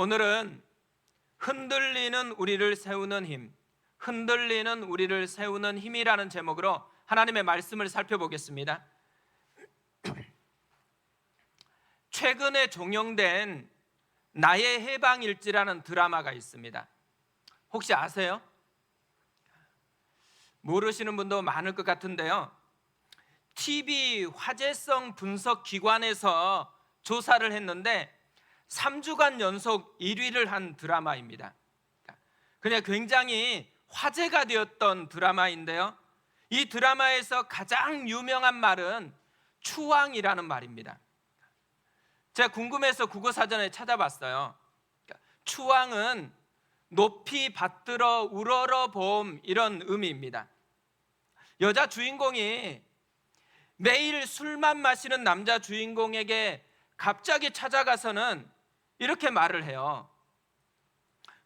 오늘은 흔들리는 우리를 세우는 힘, 흔들리는 우리를 세우는 힘이라는 제목으로 하나님의 말씀을 살펴보겠습니다. 최근에 종영된 나의 해방일지라는 드라마가 있습니다. 혹시 아세요? 모르시는 분도 많을 것 같은데요, TV 화제성 분석 기관에서 조사를 했는데 3주간 연속 1위를 한 드라마입니다. 그냥 굉장히 화제가 되었던 드라마인데요, 이 드라마에서 가장 유명한 말은 추앙이라는 말입니다. 제가 궁금해서 국어사전에 찾아봤어요. 추앙은 높이 받들어 우러러 봄, 이런 의미입니다. 여자 주인공이 매일 술만 마시는 남자 주인공에게 갑자기 찾아가서는 이렇게 말을 해요.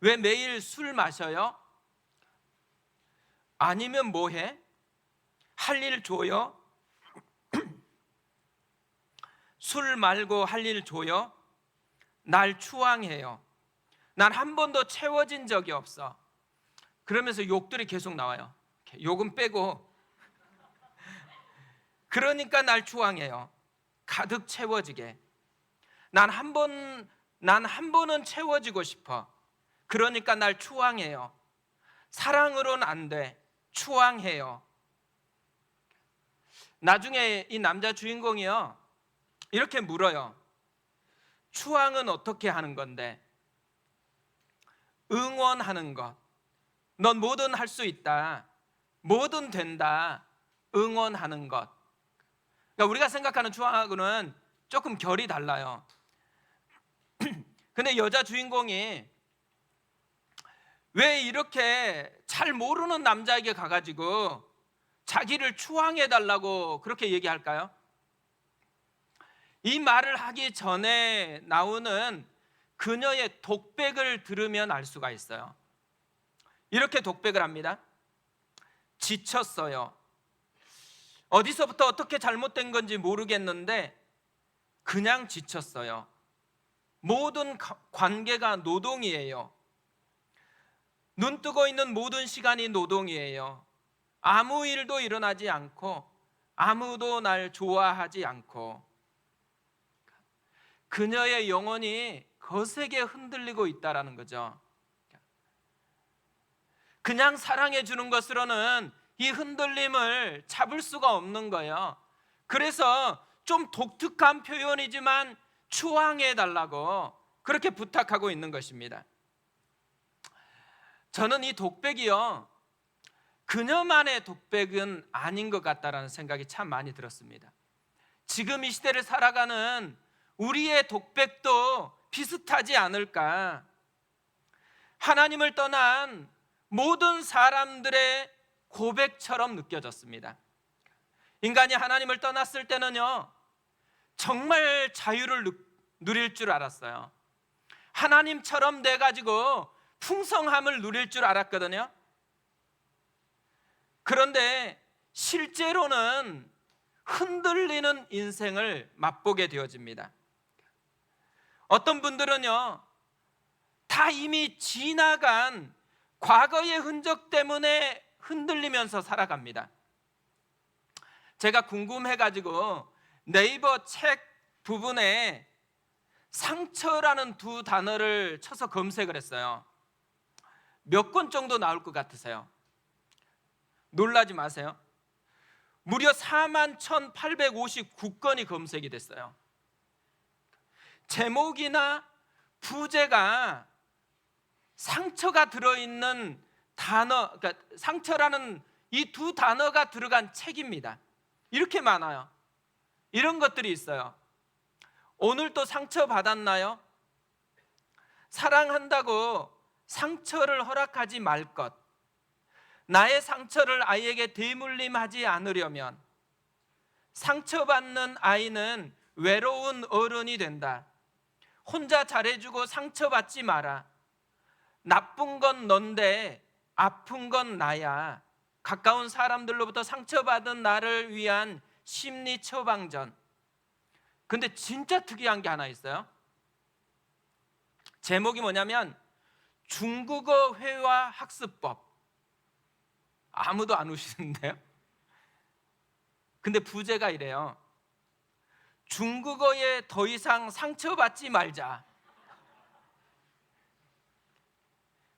왜 매일 술 마셔요? 아니면 뭐해? 할 일 줘요? 술 말고 할 일 줘요? 날 추앙해요. 난 한 번도 채워진 적이 없어. 그러면서 욕들이 계속 나와요. 욕은 빼고. 그러니까 날 추앙해요. 가득 채워지게. 난 한 번은 채워지고 싶어. 그러니까 날 추앙해요. 사랑으로는 안 돼. 추앙해요. 나중에 이 남자 주인공이요, 이렇게 물어요. 추앙은 어떻게 하는 건데? 응원하는 것. 넌 뭐든 할 수 있다. 뭐든 된다. 응원하는 것. 그러니까 우리가 생각하는 추앙하고는 조금 결이 달라요. 근데 여자 주인공이 왜 이렇게 잘 모르는 남자에게 가가지고 자기를 추앙해달라고 그렇게 얘기할까요? 이 말을 하기 전에 나오는 그녀의 독백을 들으면 알 수가 있어요. 이렇게 독백을 합니다. 지쳤어요. 어디서부터 어떻게 잘못된 건지 모르겠는데 그냥 지쳤어요. 모든 관계가 노동이에요. 눈 뜨고 있는 모든 시간이 노동이에요. 아무 일도 일어나지 않고 아무도 날 좋아하지 않고 그녀의 영혼이 거세게 흔들리고 있다라는 거죠. 그냥 사랑해 주는 것으로는 이 흔들림을 잡을 수가 없는 거예요. 그래서 좀 독특한 표현이지만 추앙해 달라고 그렇게 부탁하고 있는 것입니다. 저는 이 독백이요, 그녀만의 독백은 아닌 것 같다라는 생각이 참 많이 들었습니다. 지금 이 시대를 살아가는 우리의 독백도 비슷하지 않을까. 하나님을 떠난 모든 사람들의 고백처럼 느껴졌습니다. 인간이 하나님을 떠났을 때는요, 정말 자유를 누릴 줄 알았어요. 하나님처럼 돼가지고 풍성함을 누릴 줄 알았거든요. 그런데 실제로는 흔들리는 인생을 맛보게 되어집니다. 어떤 분들은요, 다 이미 지나간 과거의 흔적 때문에 흔들리면서 살아갑니다. 제가 궁금해가지고 네이버 책 부분에 상처라는 두 단어를 쳐서 검색을 했어요. 몇 권 정도 나올 것 같으세요? 놀라지 마세요. 무려 41,859건이 검색이 됐어요. 제목이나 부제가 상처가 들어있는 단어, 그러니까 상처라는 이 두 단어가 들어간 책입니다. 이렇게 많아요. 이런 것들이 있어요. 오늘 또 상처 받았나요? 사랑한다고 상처를 허락하지 말 것. 나의 상처를 아이에게 대물림하지 않으려면. 상처받는 아이는 외로운 어른이 된다. 혼자 잘해주고 상처받지 마라. 나쁜 건 넌데 아픈 건 나야. 가까운 사람들로부터 상처받은 나를 위한 심리 처방전. 근데 진짜 특이한 게 하나 있어요. 제목이 뭐냐면 중국어 회화 학습법. 아무도 안 우시는데요? 근데 부제가 이래요. 중국어에 더 이상 상처받지 말자.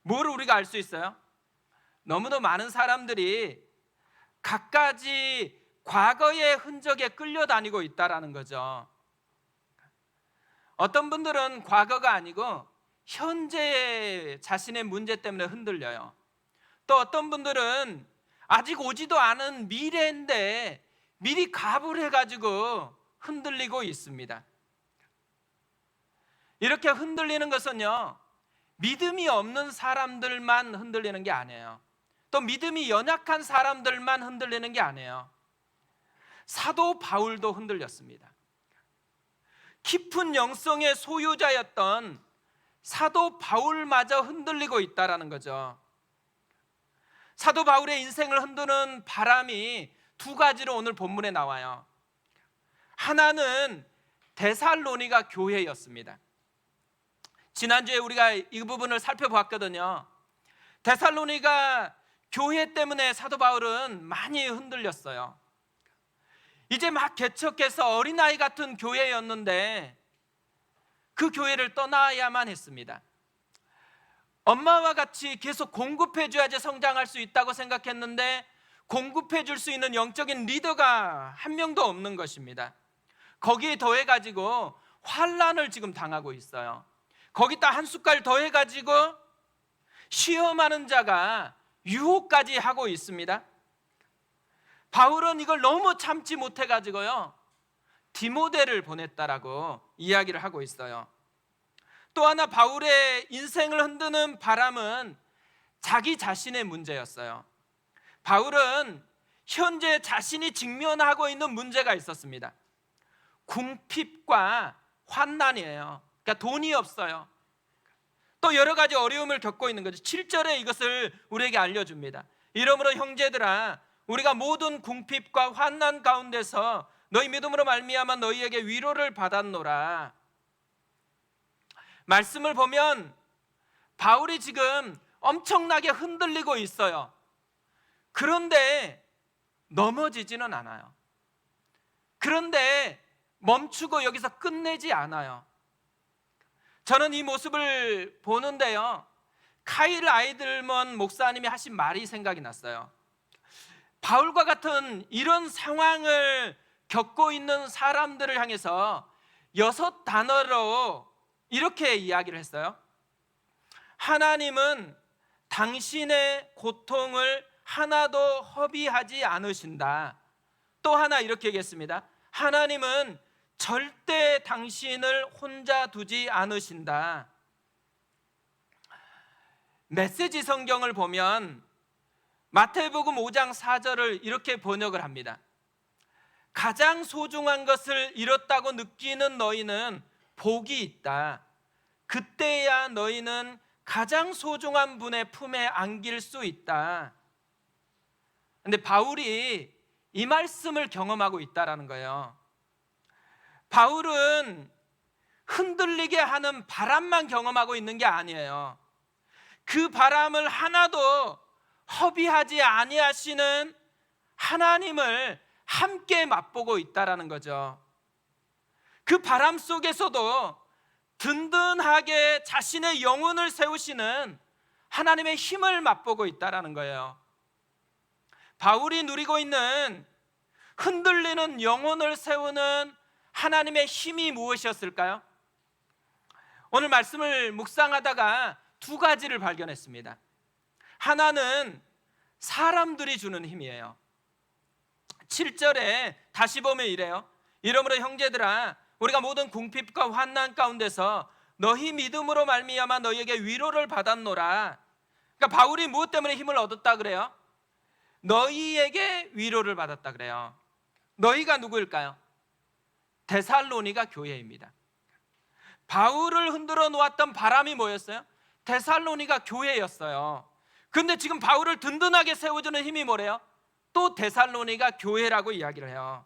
뭘 우리가 알 수 있어요? 너무도 많은 사람들이 갖가지 과거의 흔적에 끌려다니고 있다라는 거죠. 어떤 분들은 과거가 아니고 현재 자신의 문제 때문에 흔들려요. 또 어떤 분들은 아직 오지도 않은 미래인데 미리 갑을 해가지고 흔들리고 있습니다. 이렇게 흔들리는 것은요, 믿음이 없는 사람들만 흔들리는 게 아니에요. 또 믿음이 연약한 사람들만 흔들리는 게 아니에요. 사도 바울도 흔들렸습니다. 깊은 영성의 소유자였던 사도 바울마저 흔들리고 있다라는 거죠. 사도 바울의 인생을 흔드는 바람이 두 가지로 오늘 본문에 나와요. 하나는 데살로니가 교회였습니다. 지난주에 우리가 이 부분을 살펴보았거든요. 데살로니가 교회 때문에 사도 바울은 많이 흔들렸어요. 이제 막 개척해서 어린아이 같은 교회였는데 그 교회를 떠나야만 했습니다. 엄마와 같이 계속 공급해 줘야지 성장할 수 있다고 생각했는데 공급해 줄 수 있는 영적인 리더가 한 명도 없는 것입니다. 거기에 더해 가지고 환난을 지금 당하고 있어요. 거기다 한 숟갈 더해 가지고 시험하는 자가 유혹까지 하고 있습니다. 바울은 이걸 너무 참지 못해 가지고요, 디모데를 보냈다라고 이야기를 하고 있어요. 또 하나 바울의 인생을 흔드는 바람은 자기 자신의 문제였어요. 바울은 현재 자신이 직면하고 있는 문제가 있었습니다. 궁핍과 환난이에요. 그러니까 돈이 없어요. 또 여러 가지 어려움을 겪고 있는 거죠. 7절에 이것을 우리에게 알려줍니다. 이러므로 형제들아, 우리가 모든 궁핍과 환난 가운데서 너희 믿음으로 말미암아 너희에게 위로를 받았노라. 말씀을 보면 바울이 지금 엄청나게 흔들리고 있어요. 그런데 넘어지지는 않아요. 그런데 멈추고 여기서 끝내지 않아요. 저는 이 모습을 보는데요, 카일 아이들먼 목사님이 하신 말이 생각이 났어요. 바울과 같은 이런 상황을 겪고 있는 사람들을 향해서 6단어로 이렇게 이야기를 했어요. 하나님은 당신의 고통을 하나도 허비하지 않으신다. 또 하나 이렇게 얘기했습니다. 하나님은 절대 당신을 혼자 두지 않으신다. 메시지 성경을 보면 마태복음 5장 4절을 이렇게 번역을 합니다. 가장 소중한 것을 잃었다고 느끼는 너희는 복이 있다. 그때야 너희는 가장 소중한 분의 품에 안길 수 있다. 근데 바울이 이 말씀을 경험하고 있다라는 거예요. 바울은 흔들리게 하는 바람만 경험하고 있는 게 아니에요. 그 바람을 하나도 허비하지 아니하시는 하나님을 함께 맛보고 있다라는 거죠. 그 바람 속에서도 든든하게 자신의 영혼을 세우시는 하나님의 힘을 맛보고 있다라는 거예요. 바울이 누리고 있는 흔들리는 영혼을 세우는 하나님의 힘이 무엇이었을까요? 오늘 말씀을 묵상하다가 두 가지를 발견했습니다. 하나는 사람들이 주는 힘이에요. 7절에 다시 보면 이래요. 이러므로 형제들아, 우리가 모든 궁핍과 환난 가운데서 너희 믿음으로 말미암아 너희에게 위로를 받았노라. 그러니까 바울이 무엇 때문에 힘을 얻었다 그래요? 너희에게 위로를 받았다 그래요. 너희가 누구일까요? 데살로니가 교회입니다. 바울을 흔들어 놓았던 바람이 뭐였어요? 데살로니가 교회였어요. 그런데 지금 바울을 든든하게 세워주는 힘이 뭐래요? 또 데살로니가 교회라고 이야기를 해요.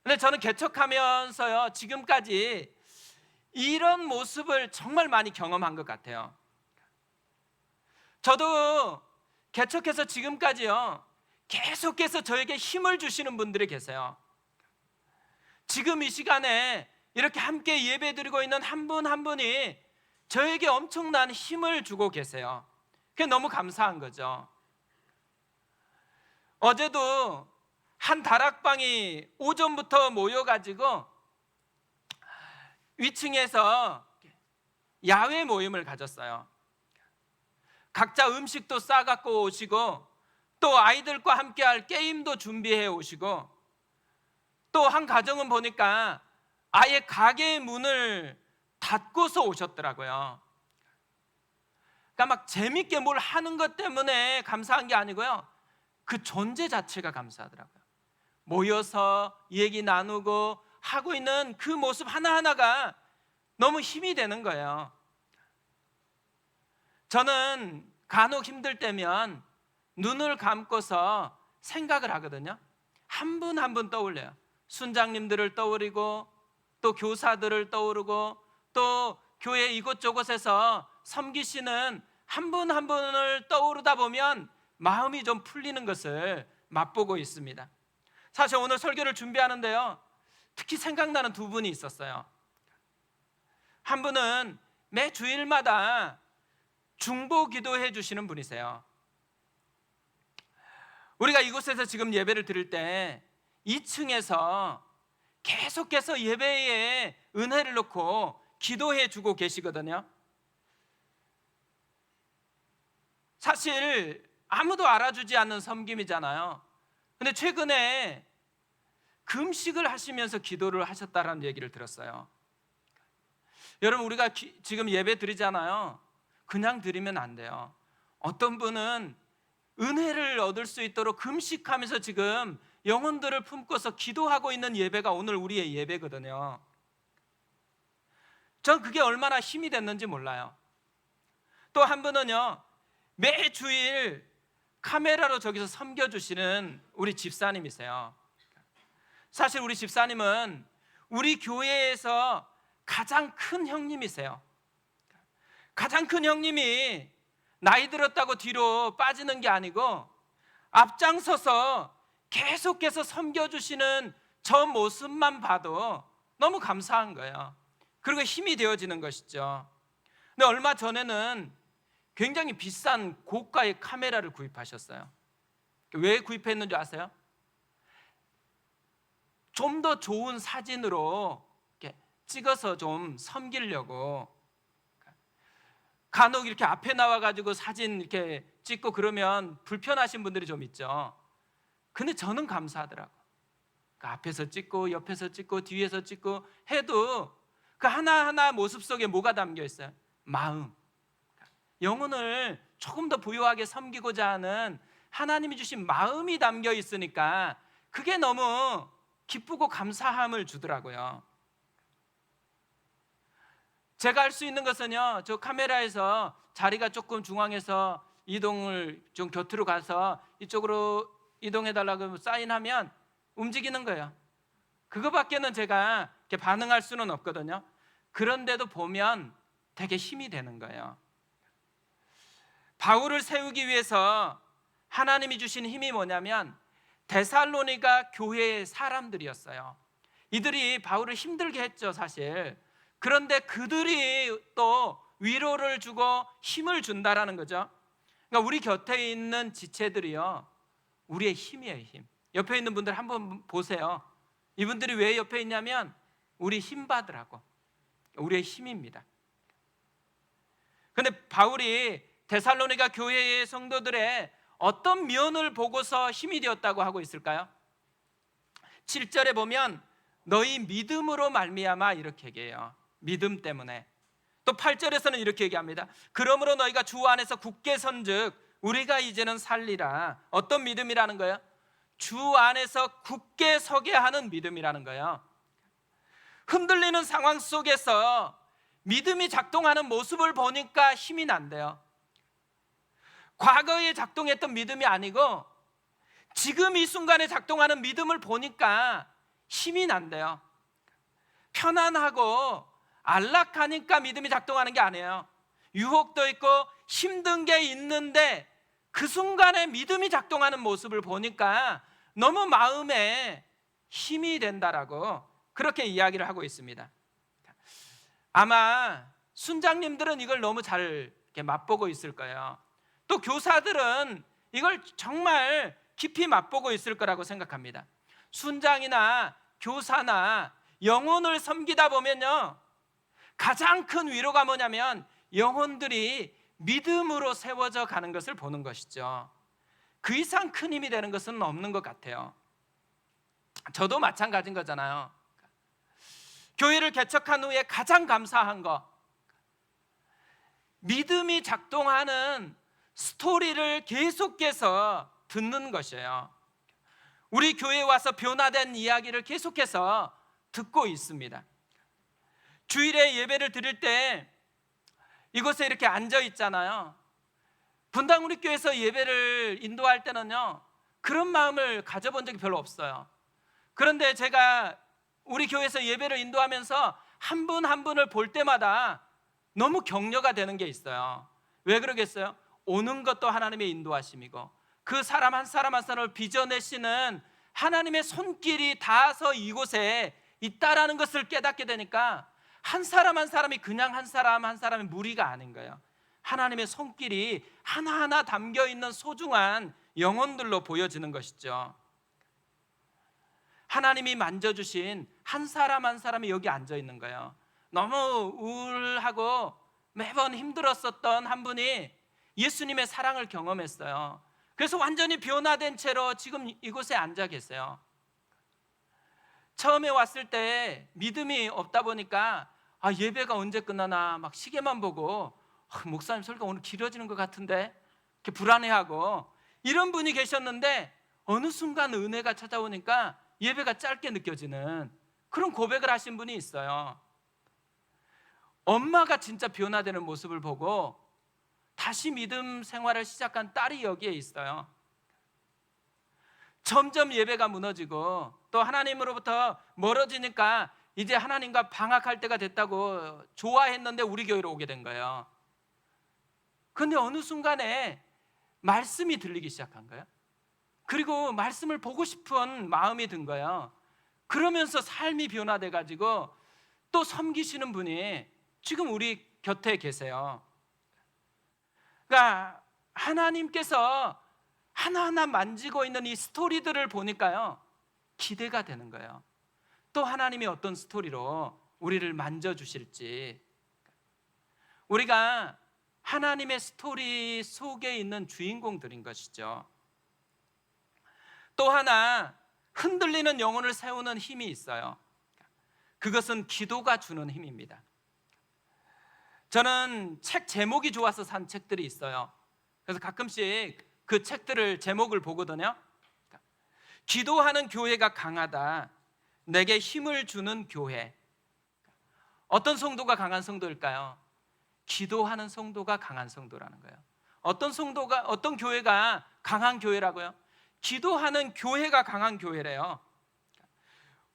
근데 저는 개척하면서요, 지금까지 이런 모습을 정말 많이 경험한 것 같아요. 저도 개척해서 지금까지요, 계속해서 저에게 힘을 주시는 분들이 계세요. 지금 이 시간에 이렇게 함께 예배드리고 있는 한 분 한 분이 저에게 엄청난 힘을 주고 계세요. 그게 너무 감사한 거죠. 어제도 한 다락방이 오전부터 모여가지고 위층에서 야외 모임을 가졌어요. 각자 음식도 싸갖고 오시고, 또 아이들과 함께 할 게임도 준비해 오시고, 또 한 가정은 보니까 아예 가게 문을 닫고서 오셨더라고요. 그러니까 막 재밌게 뭘 하는 것 때문에 감사한 게 아니고요, 그 존재 자체가 감사하더라고요. 모여서 얘기 나누고 하고 있는 그 모습 하나하나가 너무 힘이 되는 거예요. 저는 간혹 힘들 때면 눈을 감고서 생각을 하거든요. 한 분 한 분 떠올려요. 순장님들을 떠오르고, 또 교사들을 떠오르고, 또 교회 이곳저곳에서 섬기시는 한 분 한 분을 떠오르다 보면 마음이 좀 풀리는 것을 맛보고 있습니다. 사실 오늘 설교를 준비하는데요, 특히 생각나는 두 분이 있었어요. 한 분은 매 주일마다 중보 기도해 주시는 분이세요. 우리가 이곳에서 지금 예배를 드릴 때 2층에서 계속해서 예배에 은혜를 놓고 기도해 주고 계시거든요. 사실 아무도 알아주지 않는 섬김이잖아요. 근데 최근에 금식을 하시면서 기도를 하셨다라는 얘기를 들었어요. 여러분, 우리가 지금 예배 드리잖아요. 그냥 드리면 안 돼요. 어떤 분은 은혜를 얻을 수 있도록 금식하면서 지금 영혼들을 품고서 기도하고 있는 예배가 오늘 우리의 예배거든요. 전 그게 얼마나 힘이 됐는지 몰라요. 또 한 분은요, 매 주일 카메라로 저기서 섬겨주시는 우리 집사님이세요. 사실 우리 집사님은 우리 교회에서 가장 큰 형님이세요. 가장 큰 형님이 나이 들었다고 뒤로 빠지는 게 아니고 앞장서서 계속해서 섬겨주시는 저 모습만 봐도 너무 감사한 거예요. 그리고 힘이 되어지는 것이죠. 근데 얼마 전에는 굉장히 비싼 고가의 카메라를 구입하셨어요. 왜 구입했는지 아세요? 좀 더 좋은 사진으로 이렇게 찍어서 좀 섬기려고. 간혹 이렇게 앞에 나와가지고 사진 이렇게 찍고 그러면 불편하신 분들이 좀 있죠. 근데 저는 감사하더라고. 그 앞에서 찍고 옆에서 찍고 뒤에서 찍고 해도 그 하나하나 모습 속에 뭐가 담겨 있어요? 마음. 영혼을 조금 더 부유하게 섬기고자 하는 하나님이 주신 마음이 담겨 있으니까 그게 너무 기쁘고 감사함을 주더라고요. 제가 할 수 있는 것은요, 저 카메라에서 자리가 조금 중앙에서 이동을 좀 곁으로 가서 이쪽으로 이동해달라고 사인하면 움직이는 거예요. 그거밖에는 제가 이렇게 반응할 수는 없거든요. 그런데도 보면 되게 힘이 되는 거예요. 바울을 세우기 위해서 하나님이 주신 힘이 뭐냐면 데살로니가 교회의 사람들이었어요. 이들이 바울을 힘들게 했죠, 사실. 그런데 그들이 또 위로를 주고 힘을 준다라는 거죠. 그러니까 우리 곁에 있는 지체들이요, 우리의 힘이에요, 힘. 옆에 있는 분들 한번 보세요. 이분들이 왜 옆에 있냐면 우리 힘 받으라고. 우리의 힘입니다. 그런데 바울이 데살로니가 교회의 성도들의 어떤 면을 보고서 힘이 되었다고 하고 있을까요? 7절에 보면 너희 믿음으로 말미암아 이렇게 얘기해요. 믿음 때문에. 또 8절에서는 이렇게 얘기합니다. 그러므로 너희가 주 안에서 굳게 선즉 우리가 이제는 살리라. 어떤 믿음이라는 거예요? 주 안에서 굳게 서게 하는 믿음이라는 거예요. 흔들리는 상황 속에서 믿음이 작동하는 모습을 보니까 힘이 난대요. 과거에 작동했던 믿음이 아니고 지금 이 순간에 작동하는 믿음을 보니까 힘이 난대요. 편안하고 안락하니까 믿음이 작동하는 게 아니에요. 유혹도 있고 힘든 게 있는데 그 순간에 믿음이 작동하는 모습을 보니까 너무 마음에 힘이 된다라고 그렇게 이야기를 하고 있습니다. 아마 순장님들은 이걸 너무 잘 이렇게 맛보고 있을 거예요. 또 교사들은 이걸 정말 깊이 맛보고 있을 거라고 생각합니다. 순장이나 교사나 영혼을 섬기다 보면요, 가장 큰 위로가 뭐냐면 영혼들이 믿음으로 세워져 가는 것을 보는 것이죠. 그 이상 큰 힘이 되는 것은 없는 것 같아요. 저도 마찬가지인 거잖아요. 교회를 개척한 후에 가장 감사한 거, 믿음이 작동하는 스토리를 계속해서 듣는 것이에요. 우리 교회에 와서 변화된 이야기를 계속해서 듣고 있습니다. 주일에 예배를 드릴 때 이곳에 이렇게 앉아 있잖아요. 분당 우리 교회에서 예배를 인도할 때는요, 그런 마음을 가져본 적이 별로 없어요. 그런데 제가 우리 교회에서 예배를 인도하면서 한 분 한 분을 볼 때마다 너무 격려가 되는 게 있어요. 왜 그러겠어요? 오는 것도 하나님의 인도하심이고 그 사람 한 사람 한 사람을 빚어내시는 하나님의 손길이 닿아서 이곳에 있다라는 것을 깨닫게 되니까 한 사람 한 사람이 그냥 한 사람 한 사람의 무리가 아닌 거예요. 하나님의 손길이 하나하나 담겨있는 소중한 영혼들로 보여지는 것이죠. 하나님이 만져주신 한 사람 한 사람이 여기 앉아있는 거예요. 너무 우울하고 매번 힘들었었던 한 분이 예수님의 사랑을 경험했어요. 그래서 완전히 변화된 채로 지금 이곳에 앉아 계세요. 처음에 왔을 때 믿음이 없다 보니까 예배가 언제 끝나나 막 시계만 보고 목사님 설교 오늘 길어지는 것 같은데 이렇게 불안해하고 이런 분이 계셨는데 어느 순간 은혜가 찾아오니까 예배가 짧게 느껴지는 그런 고백을 하신 분이 있어요. 엄마가 진짜 변화되는 모습을 보고 다시 믿음 생활을 시작한 딸이 여기에 있어요. 점점 예배가 무너지고 또 하나님으로부터 멀어지니까 이제 하나님과 방학할 때가 됐다고 좋아했는데 우리 교회로 오게 된 거예요. 그런데 어느 순간에 말씀이 들리기 시작한 거예요. 그리고 말씀을 보고 싶은 마음이 든 거예요. 그러면서 삶이 변화돼 가지고 또 섬기시는 분이 지금 우리 곁에 계세요. 그러니까 하나님께서 하나하나 만지고 있는 이 스토리들을 보니까요, 기대가 되는 거예요. 또 하나님이 어떤 스토리로 우리를 만져주실지. 우리가 하나님의 스토리 속에 있는 주인공들인 것이죠. 또 하나 흔들리는 영혼을 세우는 힘이 있어요. 그것은 기도가 주는 힘입니다. 저는 책 제목이 좋아서 산 책들이 있어요. 그래서 가끔씩 그 책들을 제목을 보거든요. 기도하는 교회가 강하다, 내게 힘을 주는 교회. 어떤 성도가 강한 성도일까요? 기도하는 성도가 강한 성도라는 거예요. 어떤 교회가 강한 교회라고요? 기도하는 교회가 강한 교회래요.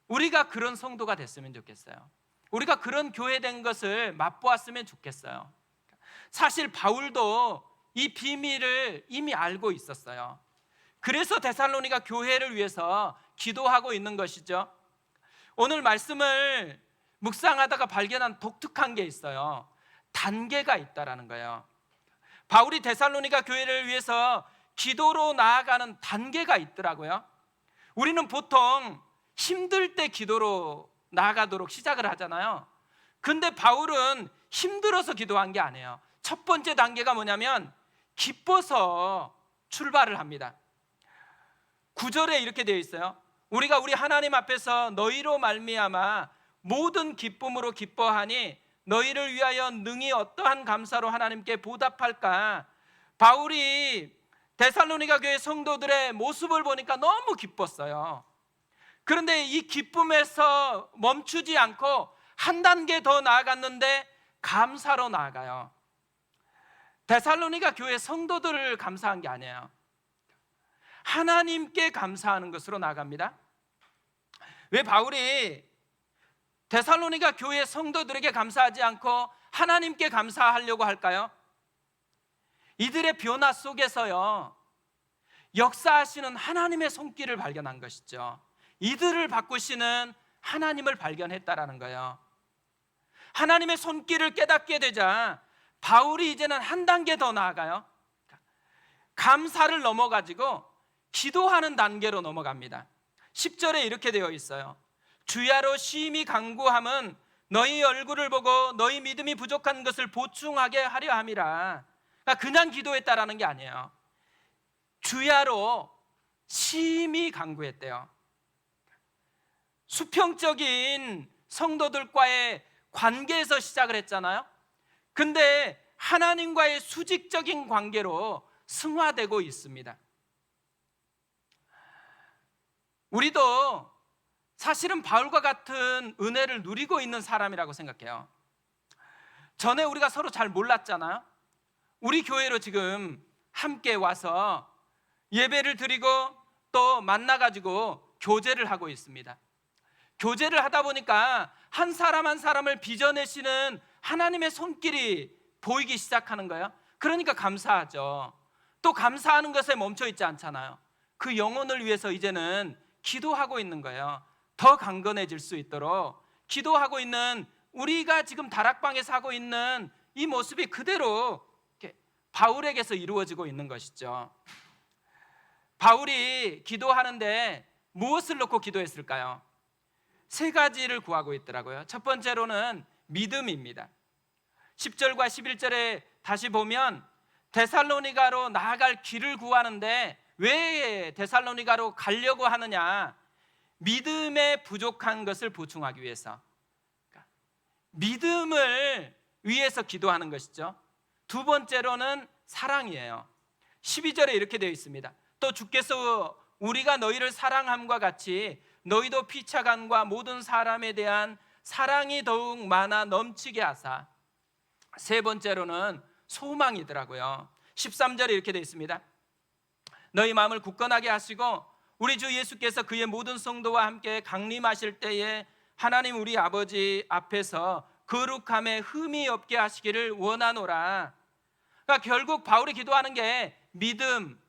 우리가 그런 성도가 됐으면 좋겠어요. 우리가 그런 교회 된 것을 맛보았으면 좋겠어요. 사실 바울도 이 비밀을 이미 알고 있었어요. 그래서 데살로니가 교회를 위해서 기도하고 있는 것이죠. 오늘 말씀을 묵상하다가 발견한 독특한 게 있어요. 단계가 있다라는 거예요. 바울이 데살로니가 교회를 위해서 기도로 나아가는 단계가 있더라고요. 우리는 보통 힘들 때 기도로 나아가도록 시작을 하잖아요. 근데 바울은 힘들어서 기도한 게 아니에요. 첫 번째 단계가 뭐냐면 기뻐서 출발을 합니다. 9절에 이렇게 되어 있어요. 우리가 우리 하나님 앞에서 너희로 말미암아 모든 기쁨으로 기뻐하니 너희를 위하여 능히 어떠한 감사로 하나님께 보답할까. 바울이 데살로니가 교회 성도들의 모습을 보니까 너무 기뻤어요. 그런데 이 기쁨에서 멈추지 않고 한 단계 더 나아갔는데 감사로 나아가요. 데살로니가 교회 성도들을 감사한 게 아니에요. 하나님께 감사하는 것으로 나아갑니다. 왜 바울이 데살로니가 교회 성도들에게 감사하지 않고 하나님께 감사하려고 할까요? 이들의 변화 속에서요, 역사하시는 하나님의 손길을 발견한 것이죠. 이들을 바꾸시는 하나님을 발견했다라는 거예요. 하나님의 손길을 깨닫게 되자 바울이 이제는 한 단계 더 나아가요. 감사를 넘어가지고 기도하는 단계로 넘어갑니다. 10절에 이렇게 되어 있어요. 주야로 심히 간구함은 너희 얼굴을 보고 너희 믿음이 부족한 것을 보충하게 하려 함이라. 그러니까 그냥 기도했다라는 게 아니에요. 주야로 심히 간구했대요. 수평적인 성도들과의 관계에서 시작을 했잖아요. 근데 하나님과의 수직적인 관계로 승화되고 있습니다. 우리도 사실은 바울과 같은 은혜를 누리고 있는 사람이라고 생각해요. 전에 우리가 서로 잘 몰랐잖아요. 우리 교회로 지금 함께 와서 예배를 드리고 또 만나가지고 교제를 하고 있습니다. 교제를 하다 보니까 한 사람 한 사람을 빚어내시는 하나님의 손길이 보이기 시작하는 거예요. 그러니까 감사하죠. 또 감사하는 것에 멈춰 있지 않잖아요. 그 영혼을 위해서 이제는 기도하고 있는 거예요. 더 강건해질 수 있도록 기도하고 있는, 우리가 지금 다락방에서 하고 있는 이 모습이 그대로 바울에게서 이루어지고 있는 것이죠. 바울이 기도하는데 무엇을 놓고 기도했을까요? 세 가지를 구하고 있더라고요. 첫 번째로는 믿음입니다. 10절과 11절에 다시 보면 데살로니가로 나아갈 길을 구하는데 왜 데살로니가로 가려고 하느냐? 믿음에 부족한 것을 보충하기 위해서, 믿음을 위해서 기도하는 것이죠. 두 번째로는 사랑이에요. 12절에 이렇게 되어 있습니다. 또 주께서 우리가 너희를 사랑함과 같이 너희도 피차간과 모든 사람에 대한 사랑이 더욱 많아 넘치게 하사. 세 번째로는 소망이더라고요. 13절에 이렇게 되어 있습니다. 너희 마음을 굳건하게 하시고 우리 주 예수께서 그의 모든 성도와 함께 강림하실 때에 하나님 우리 아버지 앞에서 거룩함에 흠이 없게 하시기를 원하노라. 그러니까 결국 바울이 기도하는 게 믿음,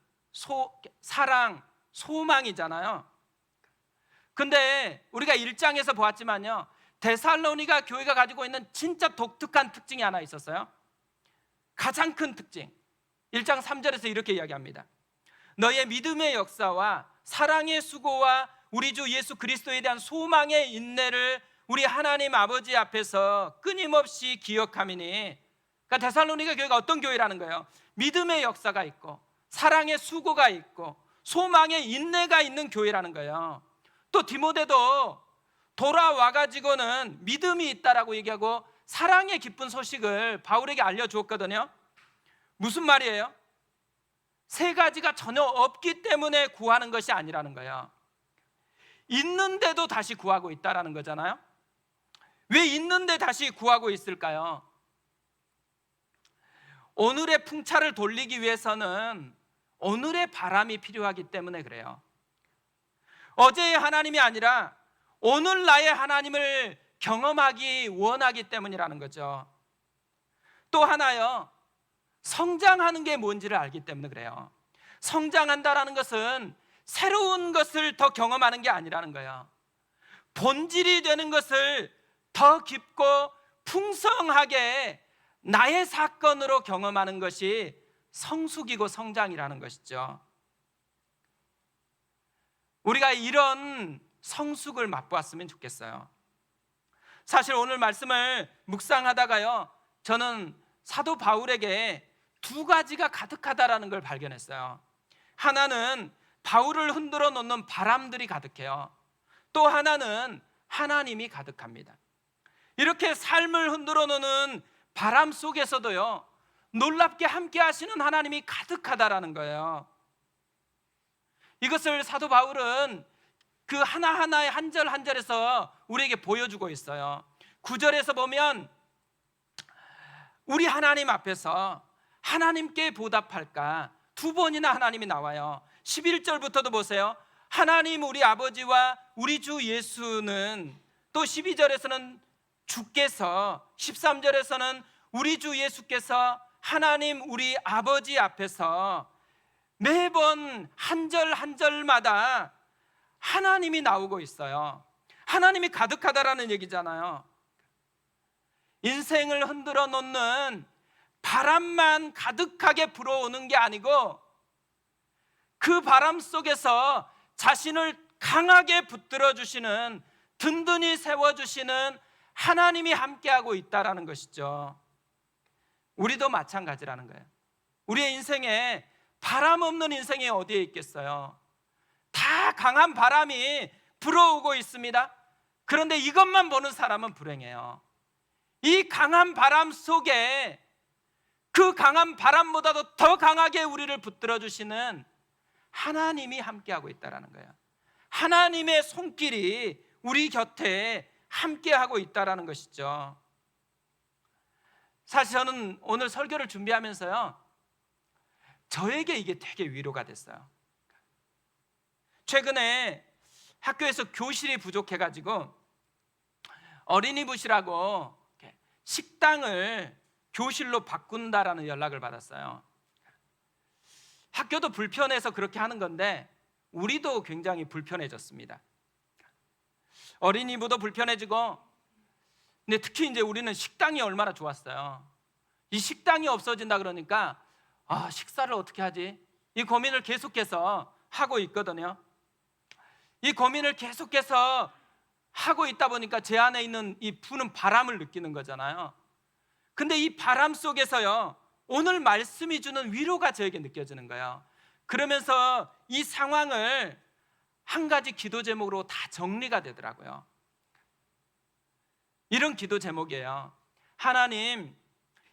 사랑, 소망이잖아요. 근데 우리가 1장에서 보았지만요, 데살로니가 교회가 가지고 있는 진짜 독특한 특징이 하나 있었어요. 가장 큰 특징, 1장 3절에서 이렇게 이야기합니다. 너의 믿음의 역사와 사랑의 수고와 우리 주 예수 그리스도에 대한 소망의 인내를 우리 하나님 아버지 앞에서 끊임없이 기억함이니. 그러니까 데살로니가 교회가 어떤 교회라는 거예요? 믿음의 역사가 있고 사랑의 수고가 있고 소망의 인내가 있는 교회라는 거예요. 또 디모데도 돌아와가지고는 믿음이 있다라고 얘기하고 사랑의 기쁜 소식을 바울에게 알려주었거든요. 무슨 말이에요? 세 가지가 전혀 없기 때문에 구하는 것이 아니라는 거예요. 있는데도 다시 구하고 있다라는 거잖아요. 왜 있는데 다시 구하고 있을까요? 오늘의 풍차를 돌리기 위해서는 오늘의 바람이 필요하기 때문에 그래요. 어제의 하나님이 아니라 오늘 나의 하나님을 경험하기 원하기 때문이라는 거죠. 또 하나요, 성장하는 게 뭔지를 알기 때문에 그래요. 성장한다라는 것은 새로운 것을 더 경험하는 게 아니라는 거예요. 본질이 되는 것을 더 깊고 풍성하게 나의 사건으로 경험하는 것이 성숙이고 성장이라는 것이죠. 우리가 이런 성숙을 맛보았으면 좋겠어요. 사실 오늘 말씀을 묵상하다가요, 저는 사도 바울에게 두 가지가 가득하다라는 걸 발견했어요. 하나는 바울을 흔들어 놓는 바람들이 가득해요. 또 하나는 하나님이 가득합니다. 이렇게 삶을 흔들어 놓는 바람 속에서도요, 놀랍게 함께 하시는 하나님이 가득하다라는 거예요. 이것을 사도 바울은 그 하나하나의 한 절 한 절에서 우리에게 보여주고 있어요. 9절에서 보면 우리 하나님 앞에서 하나님께 보답할까, 두 번이나 하나님이 나와요. 11절부터도 보세요. 하나님 우리 아버지와 우리 주 예수는 또 12절에서는 주께서, 13절에서는 우리 주 예수께서 하나님 우리 아버지 앞에서 매번 한 절 한 절마다 하나님이 나오고 있어요. 하나님이 가득하다라는 얘기잖아요. 인생을 흔들어 놓는 바람만 가득하게 불어오는 게 아니고 그 바람 속에서 자신을 강하게 붙들어 주시는, 든든히 세워주시는 하나님이 함께하고 있다라는 것이죠. 우리도 마찬가지라는 거예요. 우리의 인생에 바람 없는 인생이 어디에 있겠어요? 다 강한 바람이 불어오고 있습니다. 그런데 이것만 보는 사람은 불행해요. 이 강한 바람 속에 그 강한 바람보다도 더 강하게 우리를 붙들어 주시는 하나님이 함께하고 있다는 거예요. 하나님의 손길이 우리 곁에 함께하고 있다는 것이죠. 사실 저는 오늘 설교를 준비하면서요, 저에게 이게 되게 위로가 됐어요. 최근에 학교에서 교실이 부족해가지고 어린이 부시라고 식당을 교실로 바꾼다라는 연락을 받았어요. 학교도 불편해서 그렇게 하는 건데 우리도 굉장히 불편해졌습니다. 어린이부도 불편해지고, 근데 특히 이제 우리는 식당이 얼마나 좋았어요. 이 식당이 없어진다 그러니까 식사를 어떻게 하지? 이 고민을 계속해서 하고 있거든요. 이 고민을 계속해서 하고 있다 보니까 제 안에 있는 이 부는 바람을 느끼는 거잖아요. 근데 이 바람 속에서요, 오늘 말씀이 주는 위로가 저에게 느껴지는 거예요. 그러면서 이 상황을 한 가지 기도 제목으로 다 정리가 되더라고요. 이런 기도 제목이에요. 하나님,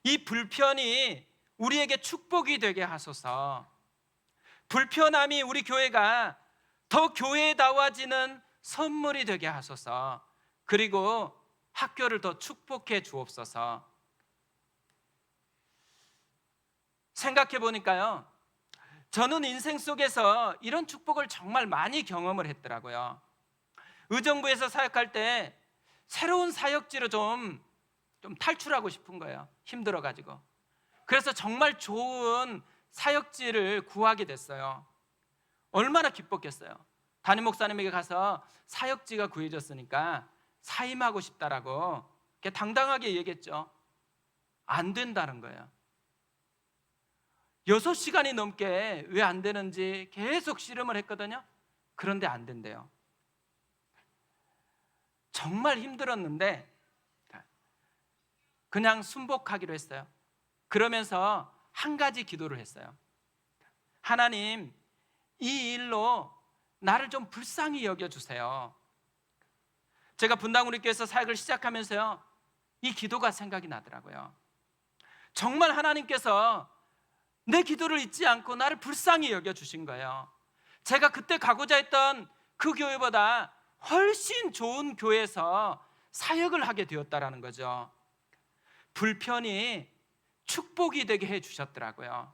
이 불편이 우리에게 축복이 되게 하소서. 불편함이 우리 교회가 더 교회다워지는 선물이 되게 하소서. 그리고 학교를 더 축복해 주옵소서. 생각해 보니까요, 저는 인생 속에서 이런 축복을 정말 많이 경험을 했더라고요. 의정부에서 사역할 때 새로운 사역지로 좀 탈출하고 싶은 거예요. 힘들어가지고. 그래서 정말 좋은 사역지를 구하게 됐어요. 얼마나 기뻤겠어요. 담임 목사님에게 가서 사역지가 구해졌으니까 사임하고 싶다라고 당당하게 얘기했죠. 안 된다는 거예요. 6시간이 넘게 왜 안 되는지 계속 씨름을 했거든요. 그런데 안 된대요. 정말 힘들었는데 그냥 순복하기로 했어요. 그러면서 한 가지 기도를 했어요. 하나님, 이 일로 나를 좀 불쌍히 여겨주세요. 제가 분당우리교회에서 사역을 시작하면서요, 이 기도가 생각이 나더라고요. 정말 하나님께서 내 기도를 잊지 않고 나를 불쌍히 여겨주신 거예요. 제가 그때 가고자 했던 그 교회보다 훨씬 좋은 교회에서 사역을 하게 되었다라는 거죠. 불편이 축복이 되게 해주셨더라고요.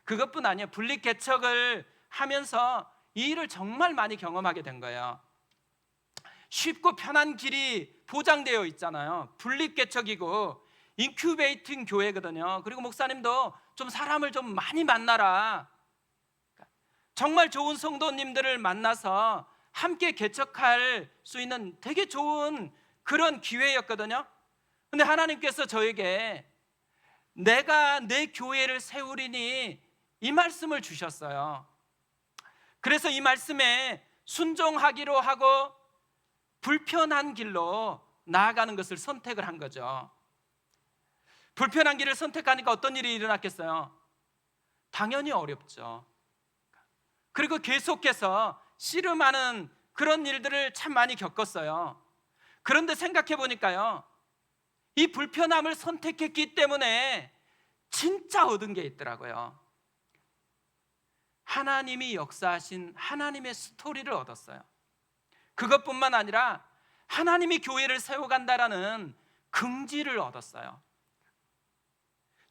그것뿐 아니에요. 분립개척을 하면서 이 일을 정말 많이 경험하게 된 거예요. 쉽고 편한 길이 보장되어 있잖아요. 분립개척이고 인큐베이팅 교회거든요. 그리고 목사님도 좀 사람을 좀 많이 만나라. 정말 좋은 성도님들을 만나서 함께 개척할 수 있는 되게 좋은 그런 기회였거든요. 근데 하나님께서 저에게 내가 내 교회를 세우리니 이 말씀을 주셨어요. 그래서 이 말씀에 순종하기로 하고 불편한 길로 나아가는 것을 선택을 한 거죠. 불편한 길을 선택하니까 어떤 일이 일어났겠어요? 당연히 어렵죠. 그리고 계속해서 씨름하는 그런 일들을 참 많이 겪었어요. 그런데 생각해 보니까요, 이 불편함을 선택했기 때문에 진짜 얻은 게 있더라고요. 하나님이 역사하신 하나님의 스토리를 얻었어요. 그것뿐만 아니라 하나님이 교회를 세워간다라는 긍지를 얻었어요.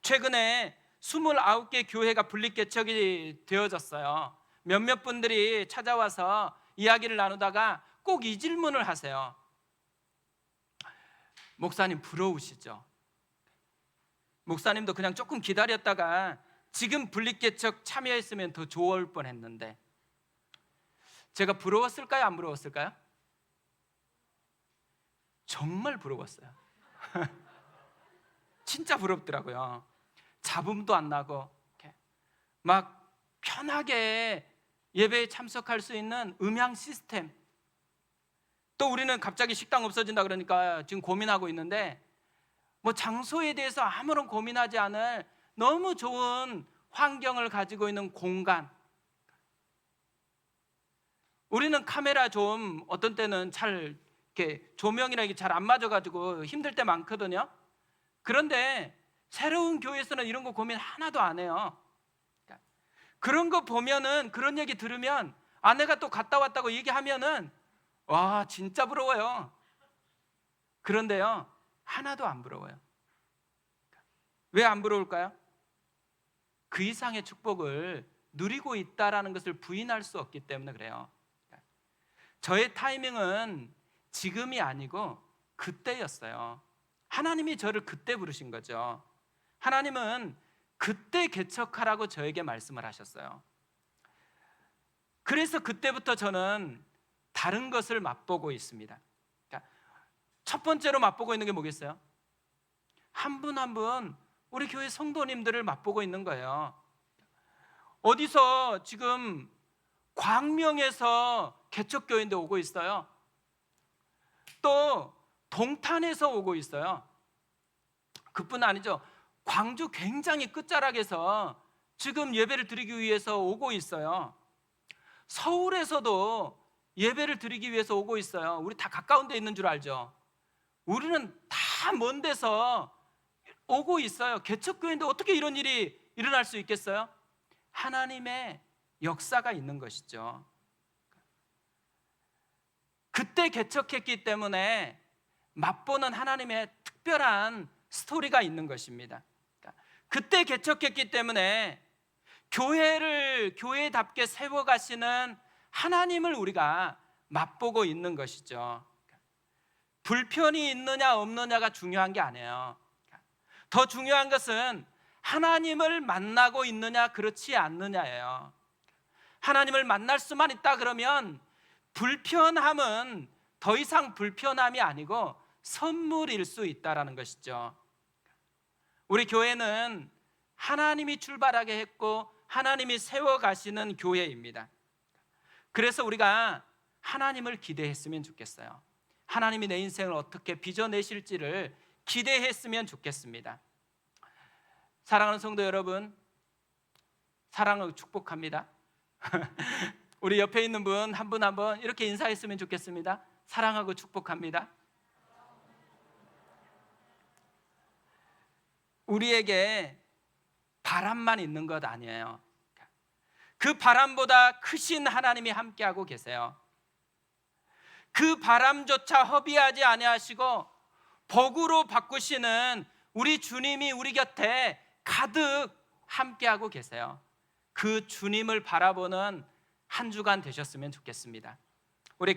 최근에 29개 교회가 분립개척이 되어졌어요. 몇몇 분들이 찾아와서 이야기를 나누다가 꼭 이 질문을 하세요. 목사님 부러우시죠? 목사님도 그냥 조금 기다렸다가 지금 분립개척 참여했으면 더 좋을 뻔했는데, 제가 부러웠을까요? 안 부러웠을까요? 정말 부러웠어요. 진짜 부럽더라고요. 잡음도 안 나고 막 편하게 예배에 참석할 수 있는 음향 시스템. 또 우리는 갑자기 식당 없어진다 그러니까 지금 고민하고 있는데, 뭐 장소에 대해서 아무런 고민하지 않을 너무 좋은 환경을 가지고 있는 공간. 우리는 카메라 좀 어떤 때는 잘 이렇게 조명이나 이게 잘 안 맞아가지고 힘들 때 많거든요. 그런데 새로운 교회에서는 이런 거 고민 하나도 안 해요. 그런 거 보면은, 그런 얘기 들으면, 아내가 또 갔다 왔다고 얘기하면은 와 진짜 부러워요. 그런데요, 하나도 안 부러워요. 왜 안 부러울까요? 그 이상의 축복을 누리고 있다라는 것을 부인할 수 없기 때문에 그래요. 저의 타이밍은 지금이 아니고 그때였어요. 하나님이 저를 그때 부르신 거죠. 하나님은 그때 개척하라고 저에게 말씀을 하셨어요. 그래서 그때부터 저는 다른 것을 맛보고 있습니다. 첫 번째로 맛보고 있는 게 뭐겠어요? 한 분 한 분 우리 교회 성도님들을 맛보고 있는 거예요. 어디서 지금 광명에서 개척교회인데 오고 있어요. 또 동탄에서 오고 있어요. 그뿐 아니죠. 광주 굉장히 끝자락에서 지금 예배를 드리기 위해서 오고 있어요. 서울에서도 예배를 드리기 위해서 오고 있어요. 우리 다 가까운 데 있는 줄 알죠? 우리는 다 먼 데서 오고 있어요. 개척교회인데 어떻게 이런 일이 일어날 수 있겠어요? 하나님의 역사가 있는 것이죠. 그때 개척했기 때문에 맛보는 하나님의 특별한 스토리가 있는 것입니다. 그때 개척했기 때문에 교회를 교회답게 세워가시는 하나님을 우리가 맛보고 있는 것이죠. 불편이 있느냐 없느냐가 중요한 게 아니에요. 더 중요한 것은 하나님을 만나고 있느냐 그렇지 않느냐예요. 하나님을 만날 수만 있다 그러면 불편함은 더 이상 불편함이 아니고 선물일 수 있다라는 것이죠. 우리 교회는 하나님이 출발하게 했고 하나님이 세워가시는 교회입니다. 그래서 우리가 하나님을 기대했으면 좋겠어요. 하나님이 내 인생을 어떻게 빚어내실지를 기대했으면 좋겠습니다. 사랑하는 성도 여러분, 사랑을 축복합니다. 우리 옆에 있는 분 한 분 한 분 이렇게 인사했으면 좋겠습니다. 사랑하고 축복합니다. 우리에게 바람만 있는 것 아니에요. 그 바람보다 크신 하나님이 함께하고 계세요. 그 바람조차 허비하지 아니하시고 복으로 바꾸시는 우리 주님이 우리 곁에 가득 함께하고 계세요. 그 주님을 바라보는 한 주간 되셨으면 좋겠습니다. 우리